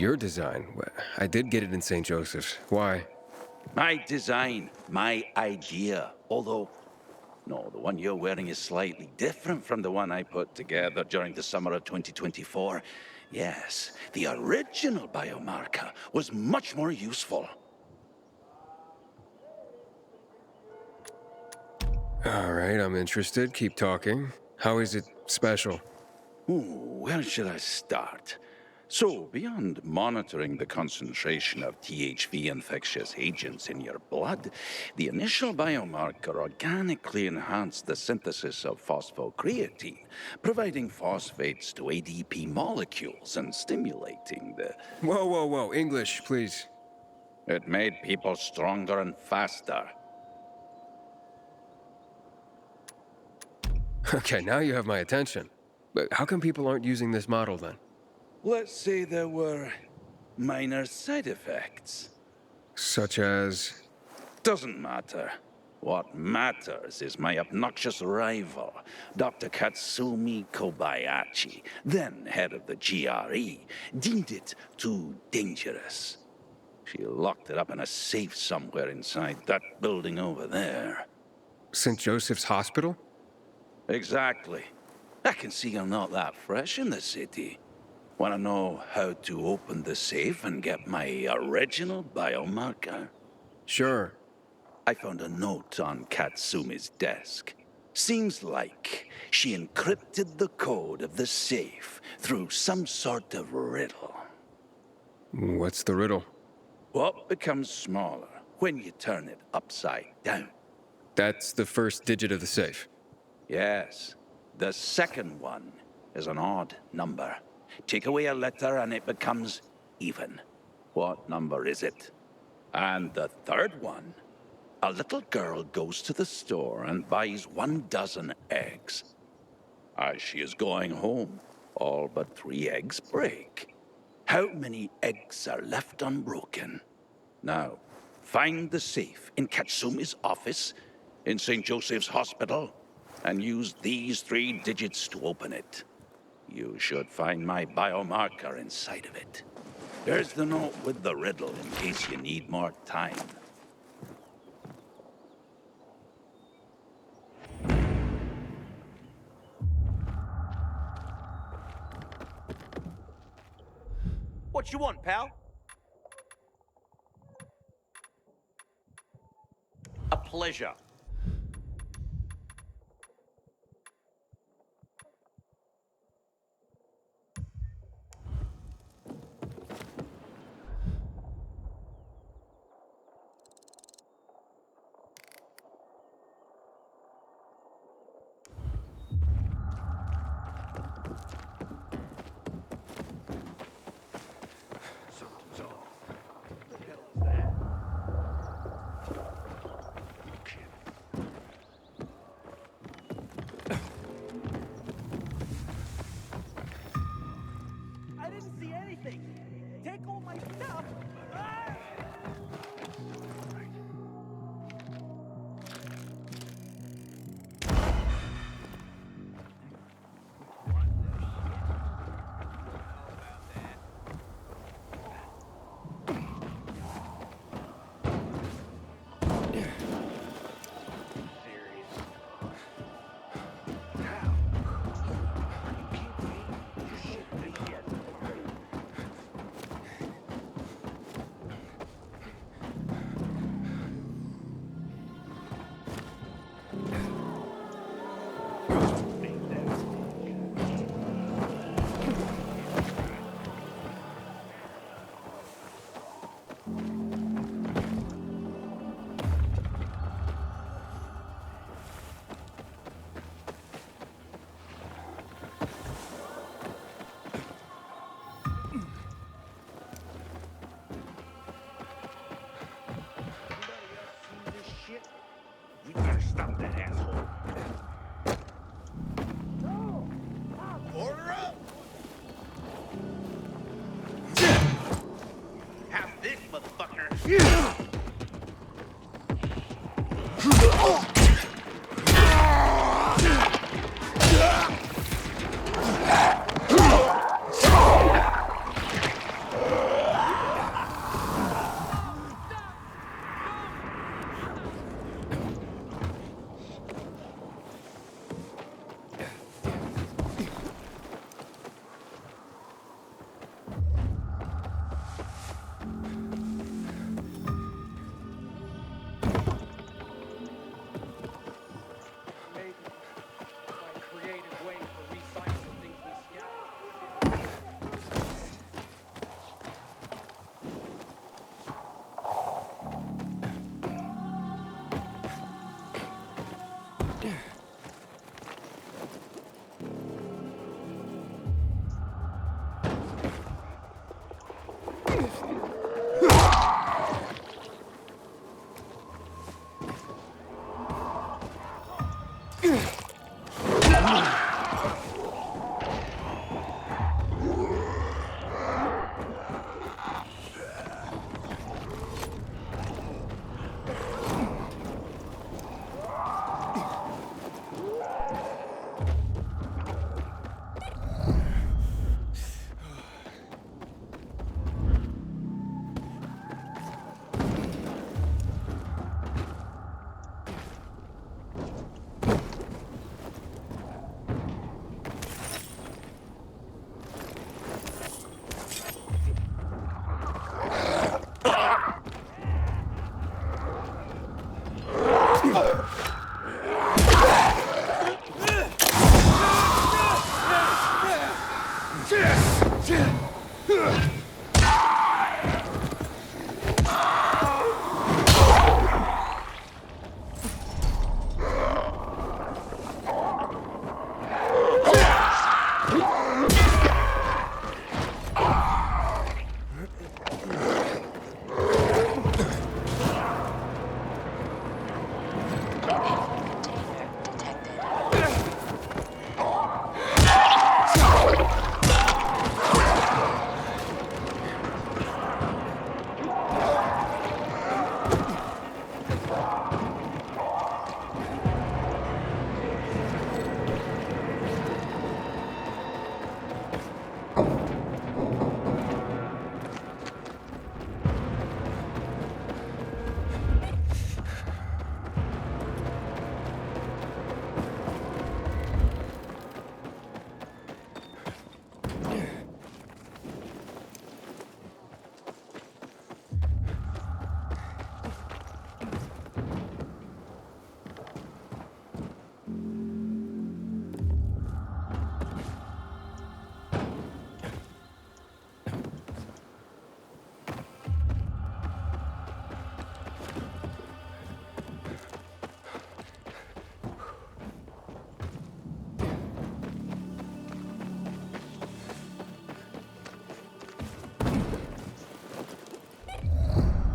your design. I did get it in St. Joseph's. Why? My design, my idea. Although, no, the one you're wearing is slightly different from the one I put together during the summer of 2024. Yes, the original biomarker was much more useful. All right, I'm interested. Keep talking. How is it special? Ooh, where should I start? So, beyond monitoring the concentration of THV infectious agents in your blood, the initial biomarker organically enhanced the synthesis of phosphocreatine, providing phosphates to ADP molecules and stimulating the... Whoa, whoa, whoa. English, please. It made people stronger and faster. Okay, now you have my attention. But how come people aren't using this model then? Let's say there were minor side effects. Such as? Doesn't matter. What matters is my obnoxious rival, Dr. Katsumi Kobayashi, then head of the GRE, deemed it too dangerous. She locked it up in a safe somewhere inside that building over there. St. Joseph's Hospital? Exactly. I can see you're not that fresh in the city. Want to know how to open the safe and get my original biomarker? Sure. I found a note on Katsumi's desk. Seems like she encrypted the code of the safe through some sort of riddle. What's the riddle? What becomes smaller when you turn it upside down? That's the first digit of the safe. Yes. The second one is an odd number. Take away a letter and it becomes even. What number is it? And the third one? A little girl goes to the store and buys 12 eggs. As she is going home, all but 3 eggs break. How many eggs are left unbroken? Now, find the safe in Katsumi's office, in St. Joseph's Hospital, and use these 3 digits to open it. You should find my biomarker inside of it. There's the note with the riddle in case you need more time. What you want, pal? A pleasure. I didn't see anything. Take all my stuff. Stop that asshole. No! Order up! Have this, motherfucker!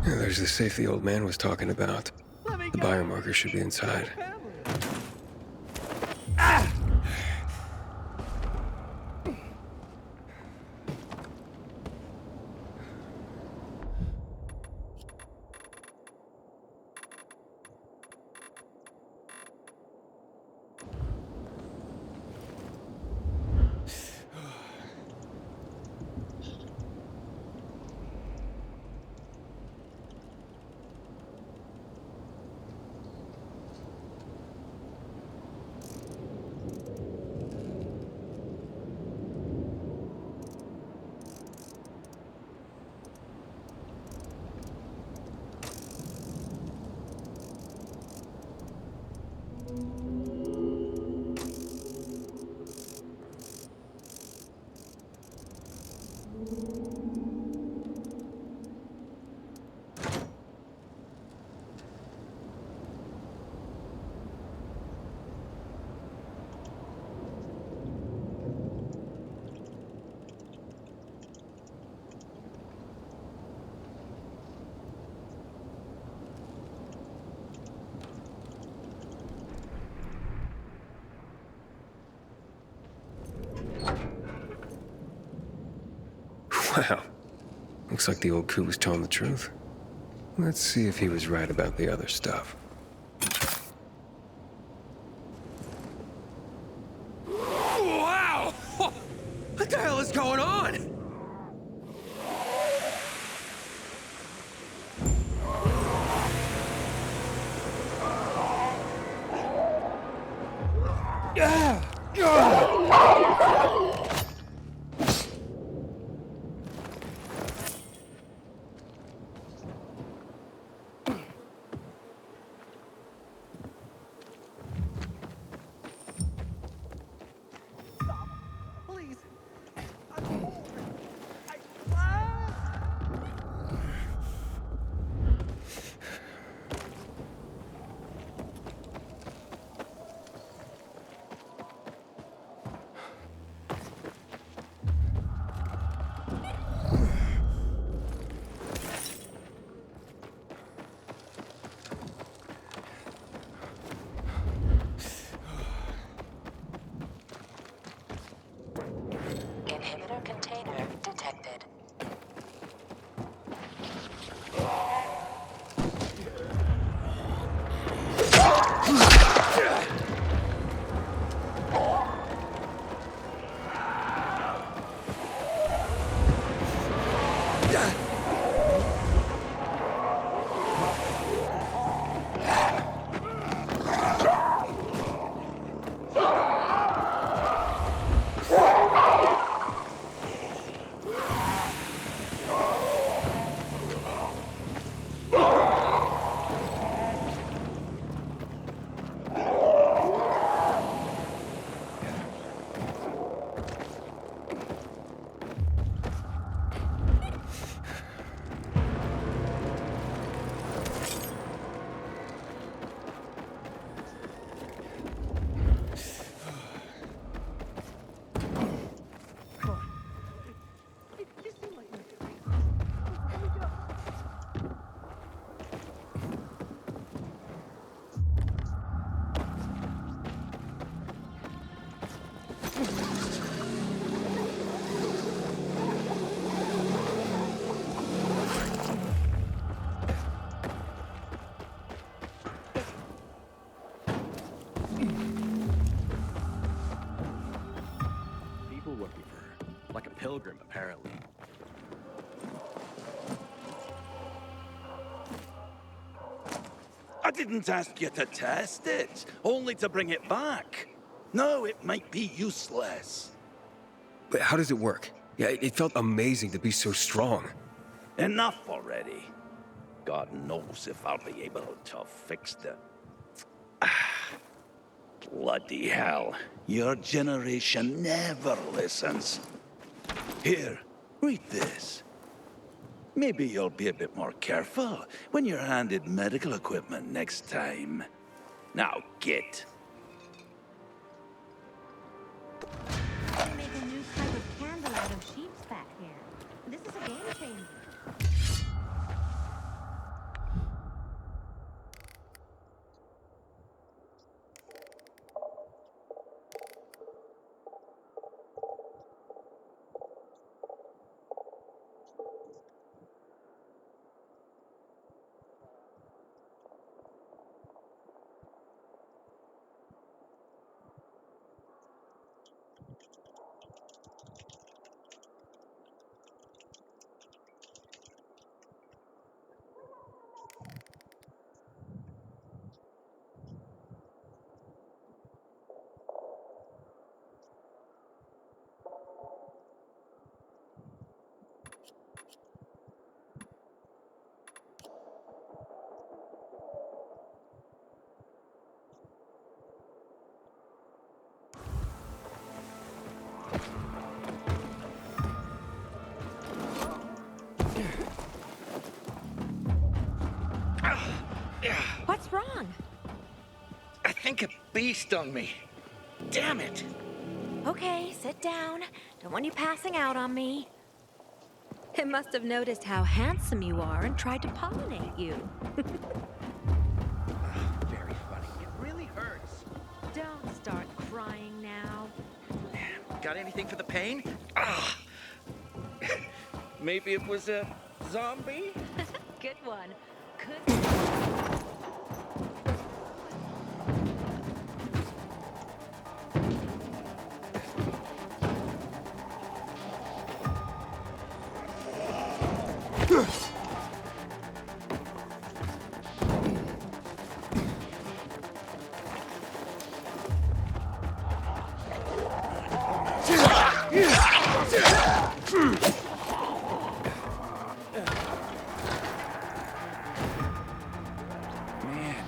Yeah, there's the safe the old man was talking about. Let me The go. biomarker should be inside. Family. Wow. Looks like the old coup was telling the truth. Let's see if he was right about the other stuff. Wow! What the hell is going on? Stop. Please. I'm bored. Ah! Inhibitor container detected. You seem like you're doing. Let me go. People looking for her. Like a pilgrim, apparently. I didn't ask you to test it, only to bring it back. No, it might be useless. But how does it work? Yeah, it felt amazing to be so strong. Enough already. God knows if I'll be able to fix the... Bloody hell. Your generation never listens. Here, read this. Maybe you'll be a bit more careful when you're handed medical equipment next time. Now get. They make a new type of candle out of sheep's fat here. This is a game changer. What's wrong? I think a bee stung me. Damn it! Okay, sit down. Don't want you passing out on me. It must have noticed how handsome you are and tried to pollinate you. Very funny. It really hurts. Don't start crying now. Got anything for the pain? Ah! Maybe it was a zombie? Good one. Could. Man,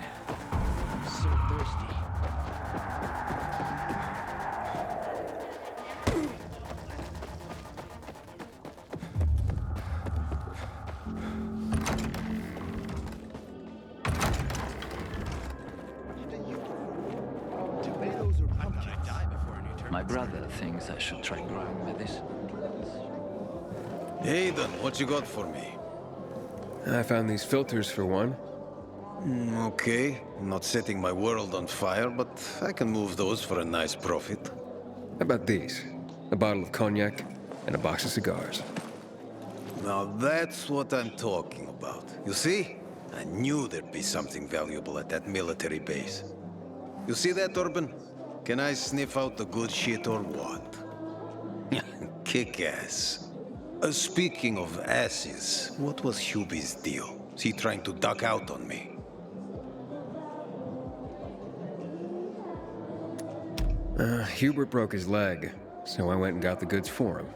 I'm so thirsty. Tomatoes or pumpkins? I die before a new turn. My brother thinks I should try growing medicine. Aiden, what you got for me? I found these filters for one. Okay, not setting my world on fire, but I can move those for a nice profit. How about these? A bottle of cognac and a box of cigars. Now that's what I'm talking about. You see? I knew there'd be something valuable at that military base. You see that, Urban? Can I sniff out the good shit or what? Kick ass. Speaking of asses, what was Hubie's deal? Is he trying to duck out on me? Hubert broke his leg, so I went and got the goods for him.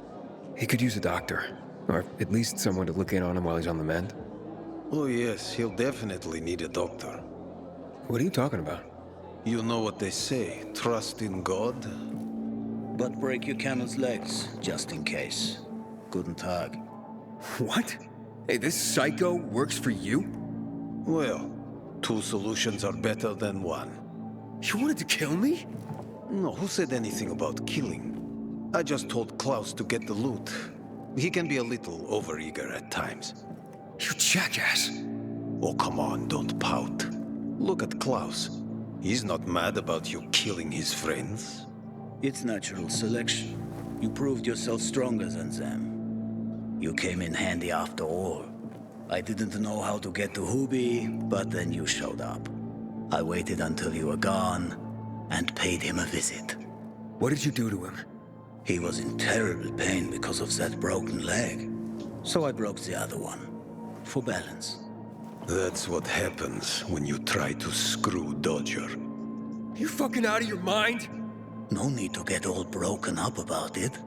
He could use a doctor, or at least someone to look in on him while he's on the mend. Oh yes, he'll definitely need a doctor. What are you talking about? You know what they say, trust in God. But break your camel's legs, just in case. Guten Tag. What? Hey, this psycho works for you? Well, two solutions are better than one. You wanted to kill me? No, who said anything about killing? I just told Klaus to get the loot. He can be a little overeager at times. You jackass. Oh, come on, don't pout. Look at Klaus. He's not mad about you killing his friends. It's natural selection. You proved yourself stronger than them. You came in handy after all. I didn't know how to get to Hubie, but then you showed up. I waited until you were gone, and paid him a visit. What did you do to him? He was in terrible pain because of that broken leg. So I broke the other one, for balance. That's what happens when you try to screw Dodger. You fucking out of your mind? No need to get all broken up about it.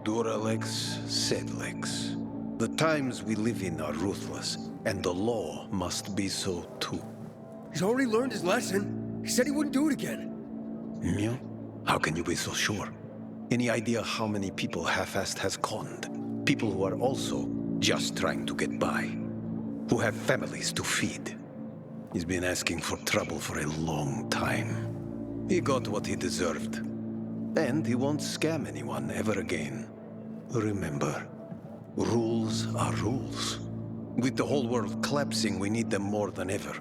Duralex, Sedlex. The times we live in are ruthless, and the law must be so too. He's already learned his lesson. He said he wouldn't do it again. Yeah? How can you be so sure? Any idea how many people half-assed has conned? People who are also just trying to get by. Who have families to feed. He's been asking for trouble for a long time. He got what he deserved. And he won't scam anyone ever again. Remember, rules are rules. With the whole world collapsing, we need them more than ever.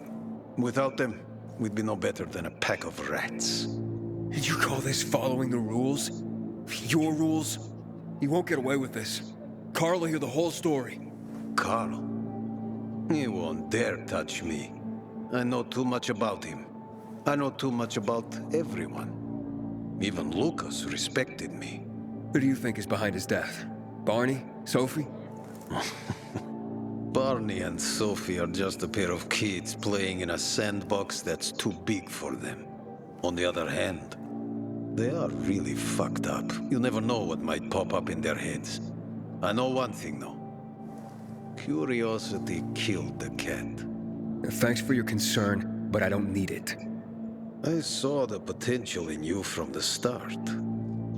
Without them, we'd be no better than a pack of rats. Did you call this following the rules? Your rules? You won't get away with this. Carl will hear the whole story. Carl? He won't dare touch me. I know too much about him. I know too much about everyone. Even Lucas respected me. Who do you think is behind his death? Barney? Sophie? Barney and Sophie are just a pair of kids playing in a sandbox that's too big for them. On the other hand, they are really fucked up. You never know what might pop up in their heads. I know one thing, though. Curiosity killed the cat. Thanks for your concern, but I don't need it. I saw the potential in you from the start.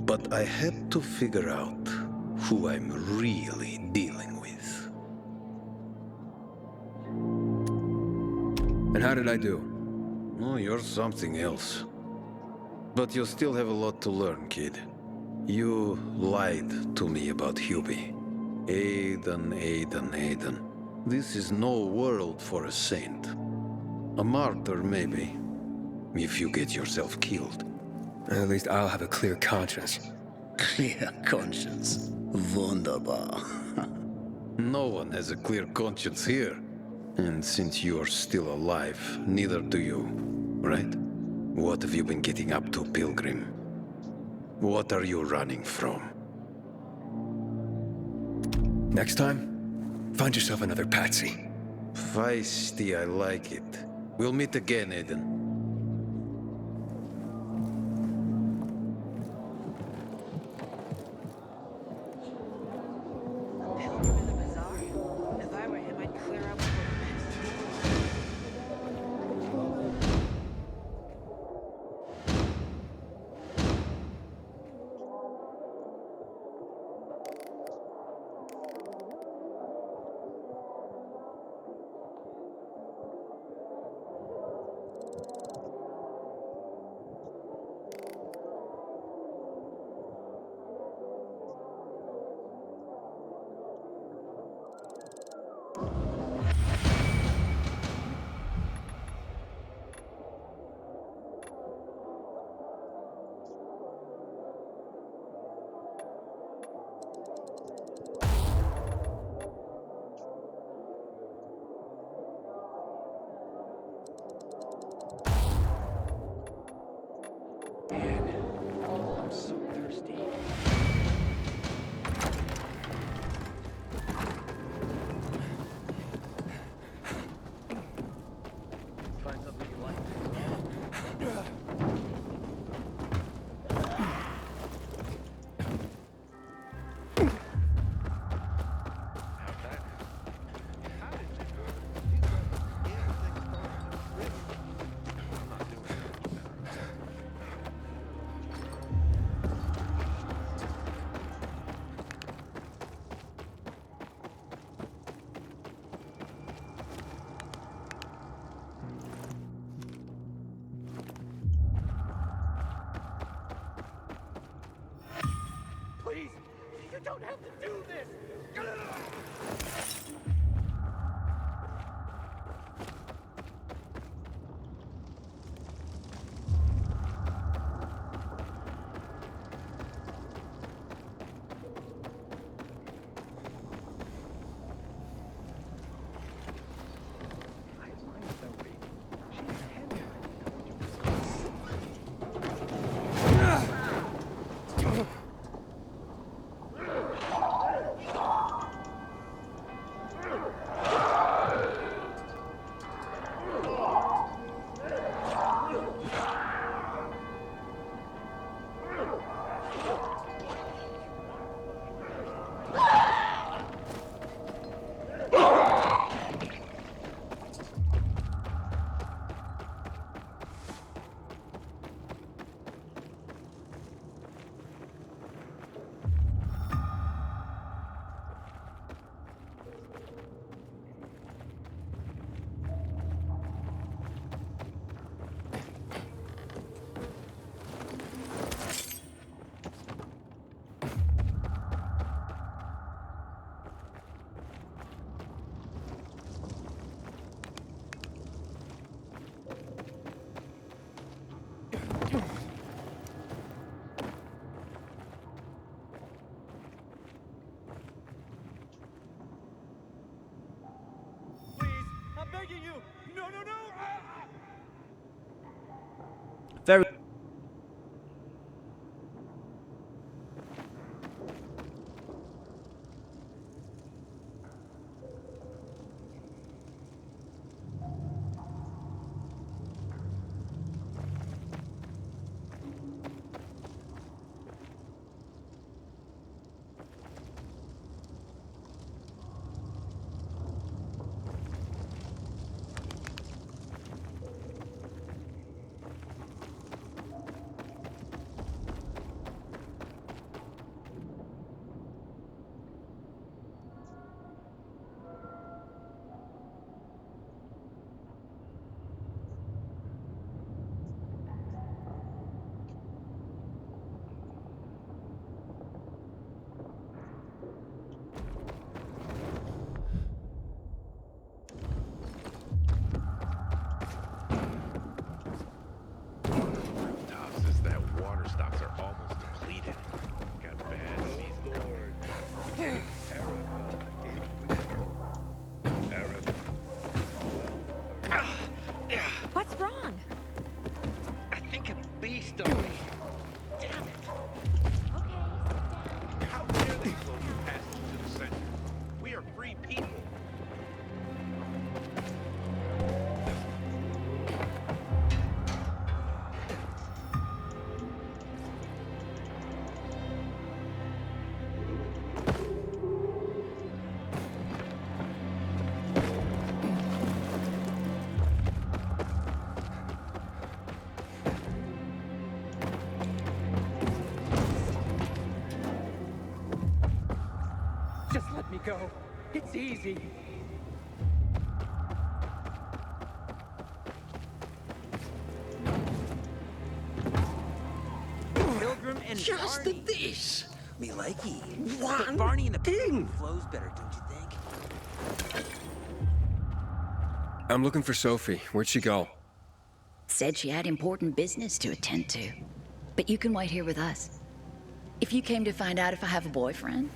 But I had to figure out who I'm really dealing with. And how did I do? Oh, you're something else. But you still have a lot to learn, kid. You lied to me about Hubie. Aiden. This is no world for a saint. A martyr, maybe. If you get yourself killed. At least I'll have a clear conscience. Clear conscience. Wunderbar. No one has a clear conscience here. And since you're still alive, neither do you, right? What have you been getting up to, Pilgrim? What are you running from? Next time, find yourself another patsy. Feisty, I like it. We'll meet again, Aiden. If I were him, I'd clear up with I'm so thirsty. Find something you like. Please, you don't have to do this. I'm begging you! No, no, no! Very. go. It's easy. Pilgrim and Just Barney. this. Me likey. One But Barney and the thing. flows better, don't you think? I'm looking for Sophie. Where'd she go? Said she had important business to attend to. But you can wait here with us. If you came to find out if I have a boyfriend,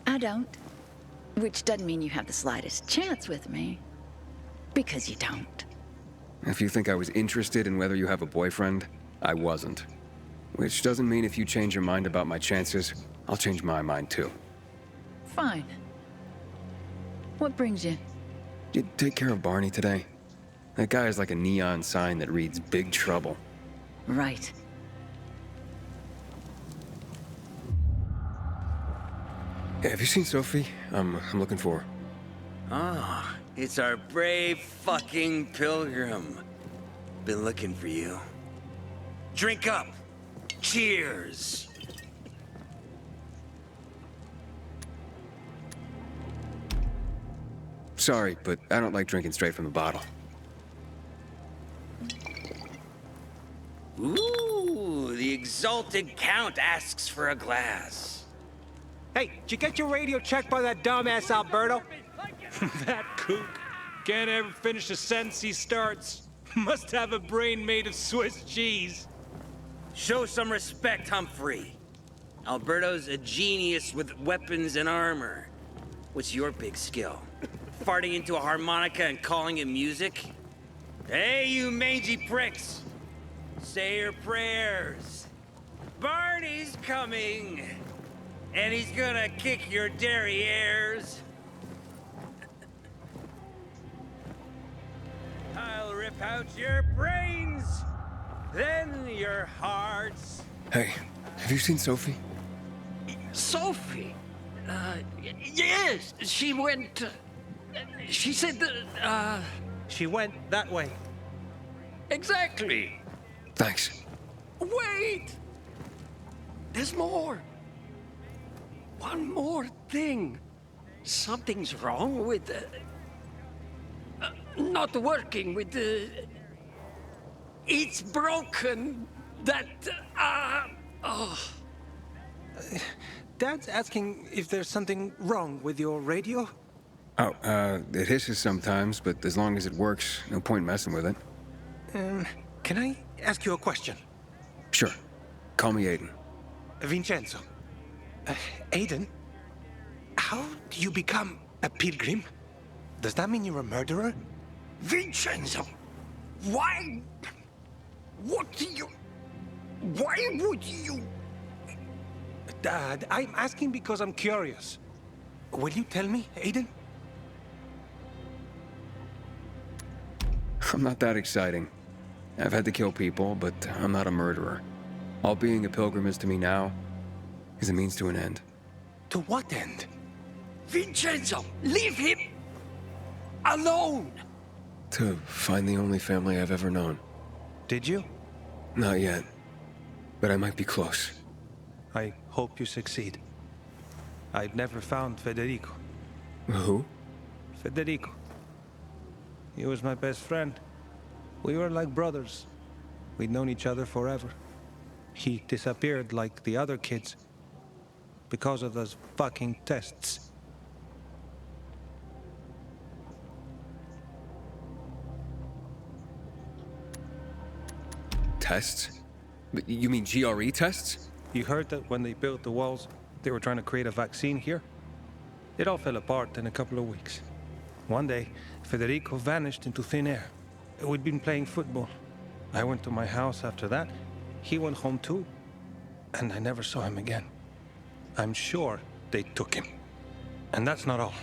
I don't. Which doesn't mean you have the slightest chance with me. Because you don't. If you think I was interested in whether you have a boyfriend, I wasn't. Which doesn't mean if you change your mind about my chances, I'll change my mind too. Fine. What brings you? Did you take care of Barney today? That guy is like a neon sign that reads Big Trouble. Right. Hey, have you seen Sophie? I'm looking for her. Ah, it's our brave fucking pilgrim. Been looking for you. Drink up. Cheers. Sorry, but I don't like drinking straight from the bottle. Ooh, the exalted count asks for a glass. Hey, did you get your radio checked by that dumbass Alberto? That kook can't ever finish a sentence he starts. Must have a brain made of Swiss cheese. Show some respect, Humphrey. Alberto's a genius with weapons and armor. What's your big skill? Farting into a harmonica and calling it music? Hey, you mangy pricks! Say your prayers. Barney's coming! And he's gonna kick your derrieres. I'll rip out your brains, then your hearts. Hey, have you seen Sophie? Sophie? Yes, she went... she said that, She went that way. Exactly. Thanks. Wait! There's more. One more thing. Something's wrong with not working with it's broken. That, oh. Dad's asking if there's something wrong with your radio? Oh, it hisses sometimes, but as long as it works, no point messing with it. Can I ask you a question? Sure. Call me Aiden. Vincenzo. Aiden, how do you become a pilgrim? Does that mean you're a murderer? Vincenzo! Why? What do you... Why would you... Dad, I'm asking because I'm curious. Will you tell me, Aiden? I'm not that exciting. I've had to kill people, but I'm not a murderer. All being a pilgrim is to me now is a means to an end. To what end? Vincenzo, leave him alone! To find the only family I've ever known. Did you? Not yet, but I might be close. I hope you succeed. I've never found Federico. Who? Federico. He was my best friend. We were like brothers. We'd known each other forever. He disappeared like the other kids because of those fucking tests. Tests? You mean GRE tests? You heard that when they built the walls, they were trying to create a vaccine here? It all fell apart in a couple of weeks. One day, Federico vanished into thin air. We'd been playing football. I went to my house after that. He went home too. And I never saw him again. I'm sure they took him. And that's not all.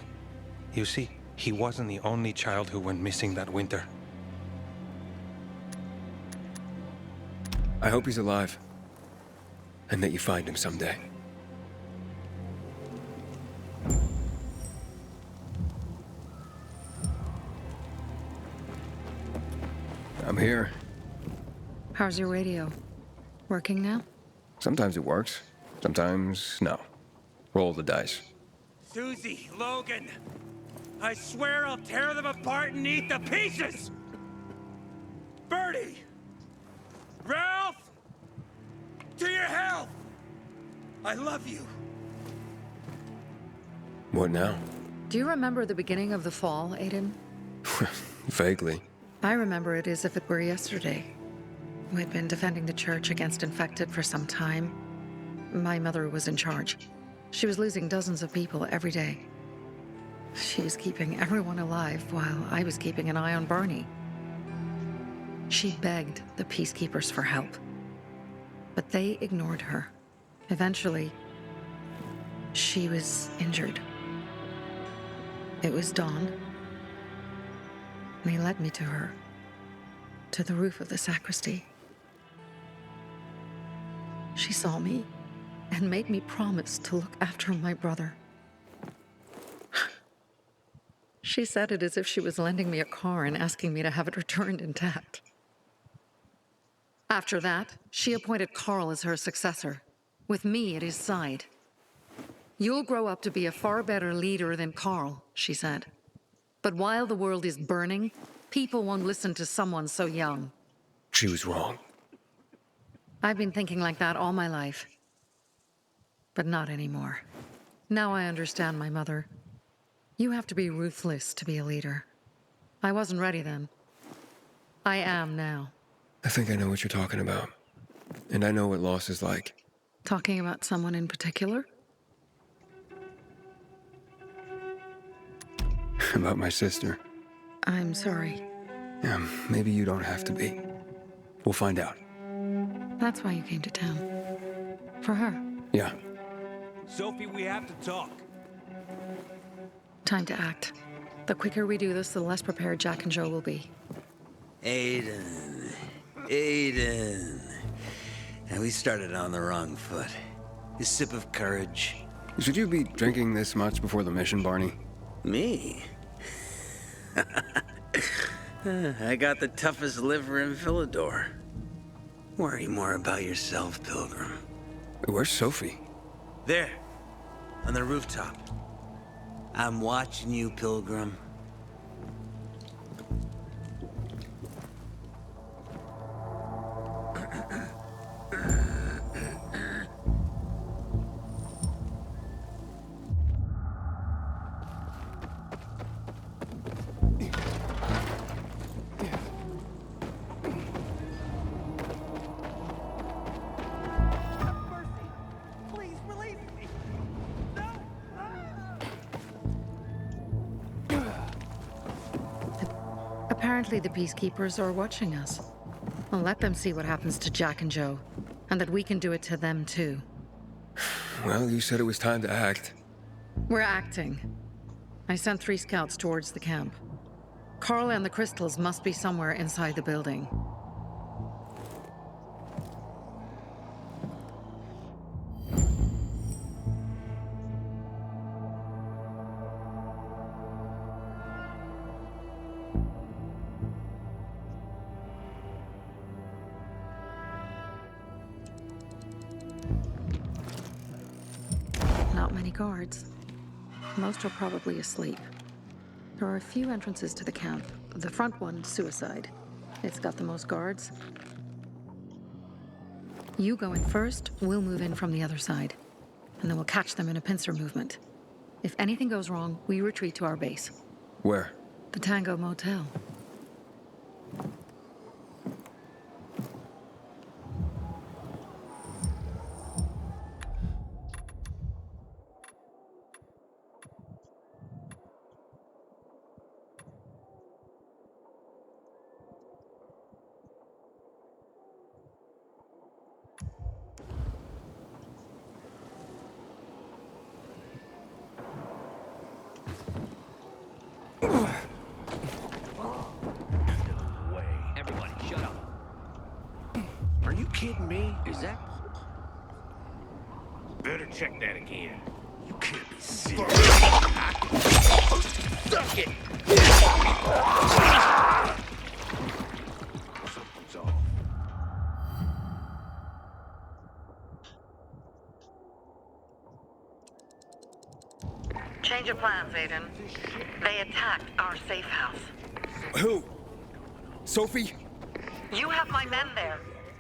You see, he wasn't the only child who went missing that winter. I hope he's alive. And that you find him someday. I'm here. How's your radio? Working now? Sometimes it works. Sometimes no. Roll the dice. Susie, Logan, I swear I'll tear them apart and eat the pieces! Bertie! Ralph! To your health! I love you. What now? Do you remember the beginning of the fall, Aiden? Vaguely. I remember it as if it were yesterday. We'd been defending the church against infected for some time. My mother was in charge. She was losing dozens of people every day. She was keeping everyone alive while I was keeping an eye on Barney. She begged the peacekeepers for help, but they ignored her. Eventually, she was injured. It was dawn, and he led me to her, to the roof of the sacristy. She saw me and made me promise to look after my brother. She said it as if she was lending me a car and asking me to have it returned intact. After that, she appointed Carl as her successor, with me at his side. You'll grow up to be a far better leader than Carl, she said. But while the world is burning, people won't listen to someone so young. She was wrong. I've been thinking like that all my life. But not anymore. Now I understand my mother. You have to be ruthless to be a leader. I wasn't ready then. I am now. I think I know what you're talking about. And I know what loss is like. Talking about someone in particular? About my sister. I'm sorry. Yeah, maybe you don't have to be. We'll find out. That's why you came to town. For her. Yeah. Sophie, we have to talk. Time to act. The quicker we do this, the less prepared Jack and Joe will be. Aiden. And we started on the wrong foot. A sip of courage. Should you be drinking this much before the mission, Barney? Me? I got the toughest liver in Philidor. Worry more about yourself, Pilgrim. Where's Sophie? There, on the rooftop. I'm watching you, Pilgrim. Apparently the peacekeepers are watching us. I'll let them see what happens to Jack and Joe, and that we can do it to them too. Well, you said it was time to act. We're acting. I sent 3 scouts towards the camp. Carl and the crystals must be somewhere inside the building. Not many guards. Most are probably asleep. There are a few entrances to the camp. The front one, suicide. It's got the most guards. You go in first, we'll move in from the other side. And then we'll catch them in a pincer movement. If anything goes wrong, we retreat to our base. Where? The Tango Motel. Everybody, shut up. Are you kidding me? Is that... Better check that again. You can't be serious. Suck it! Something's off. Change of plans, Aiden. They attacked our safe house. Who? Sophie? You have my men there.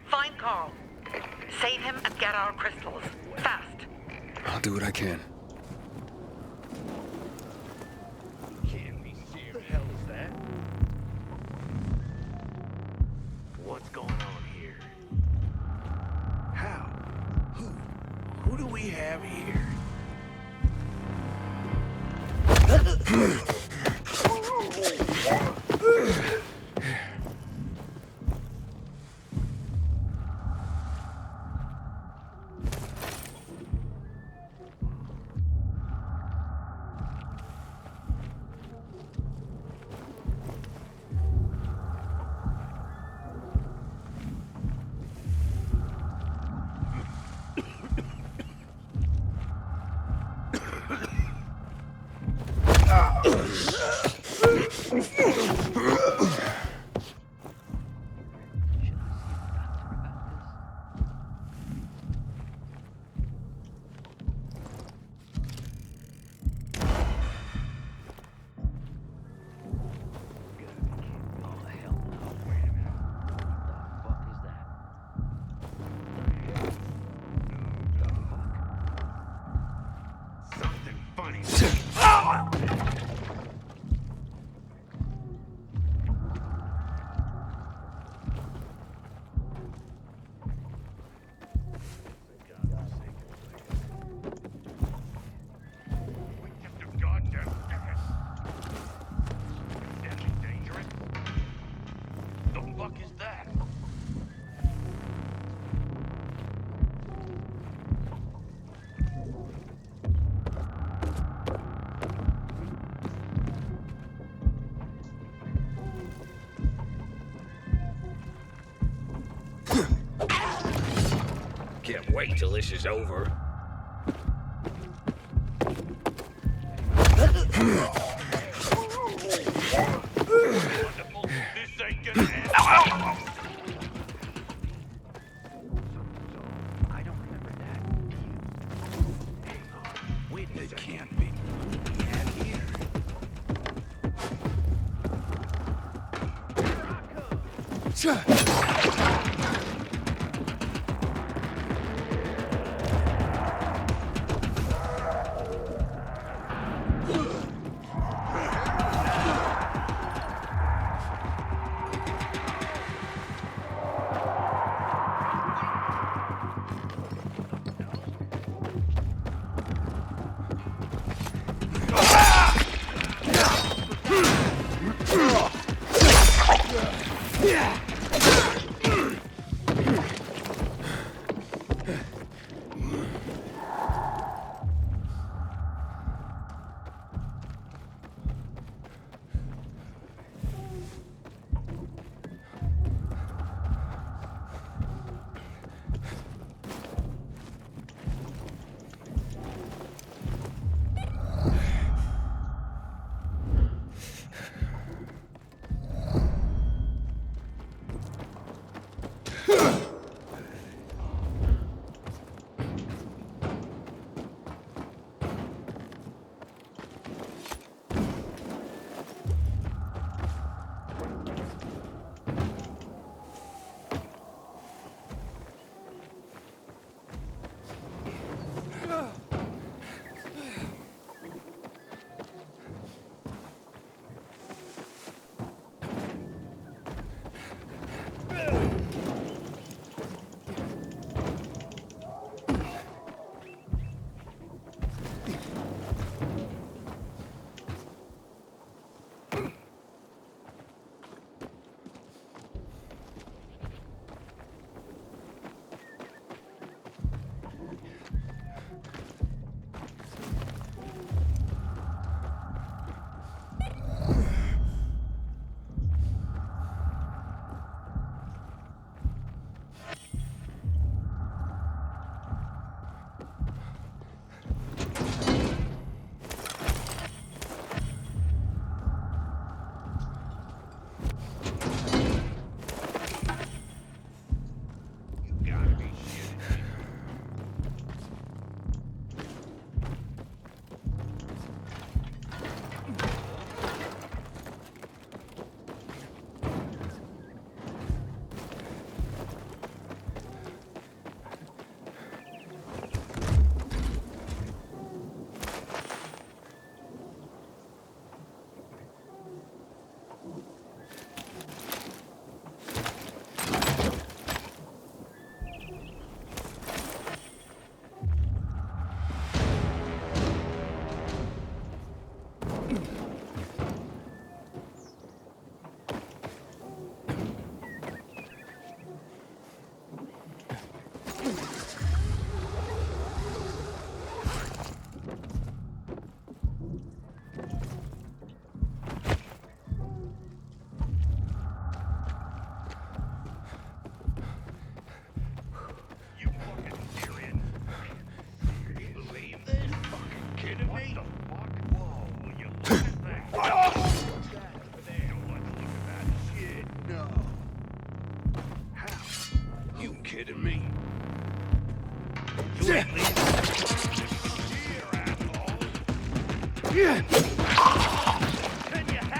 Find Carl. Save him and get our crystals. Fast. I'll do what I can. Can't be serious. What the hell is that? What's going on here? How? Who do we have here? Can't wait till this is over. It can't be.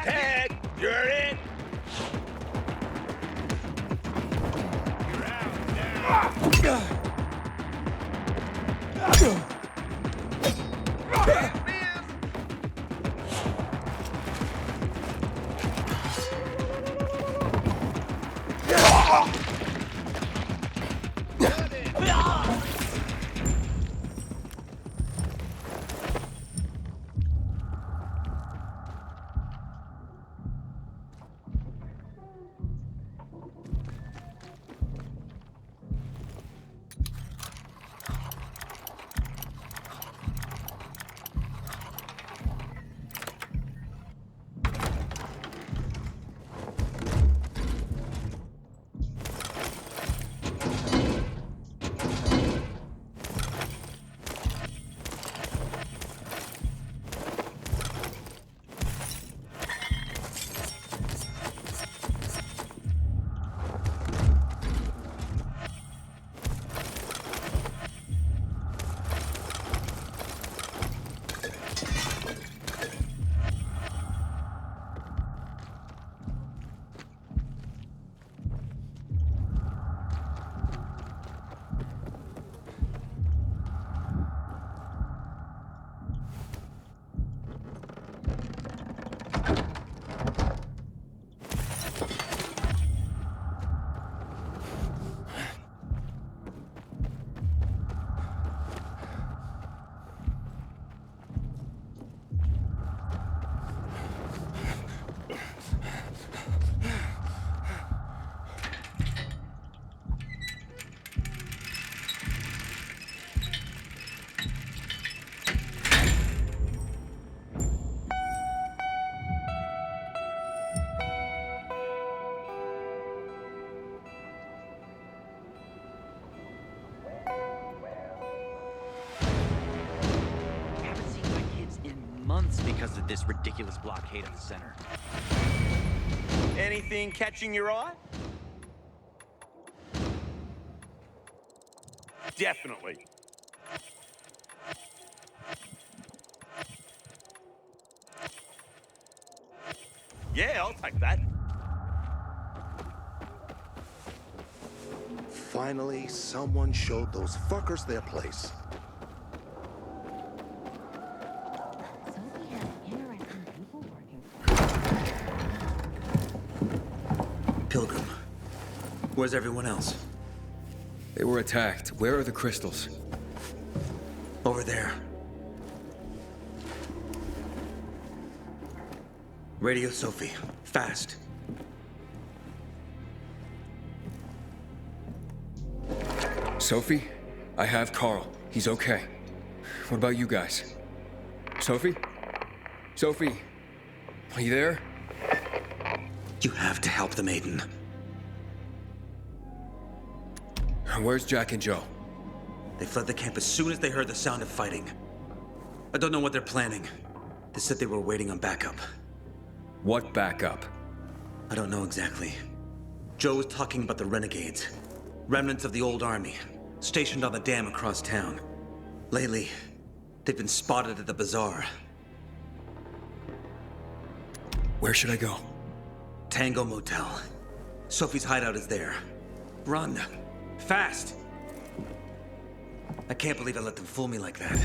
Ted, you're in. Because of this ridiculous blockade of the center. Anything catching your eye? Definitely. Yeah, I'll take that. Finally, someone showed those fuckers their place. Pilgrim, where's everyone else? They were attacked. Where are the crystals? Over there. Radio Sophie, fast. Sophie? I have Carl. He's okay. What about you guys? Sophie? Sophie? Are you there? You have to help the maiden. Where's Jack and Joe? They fled the camp as soon as they heard the sound of fighting. I don't know what they're planning. They said they were waiting on backup. What backup? I don't know exactly. Joe was talking about the renegades. Remnants of the old army, stationed on the dam across town. Lately, they've been spotted at the bazaar. Where should I go? Tango Motel. Sophie's hideout is there. Run. Fast! I can't believe I let them fool me like that.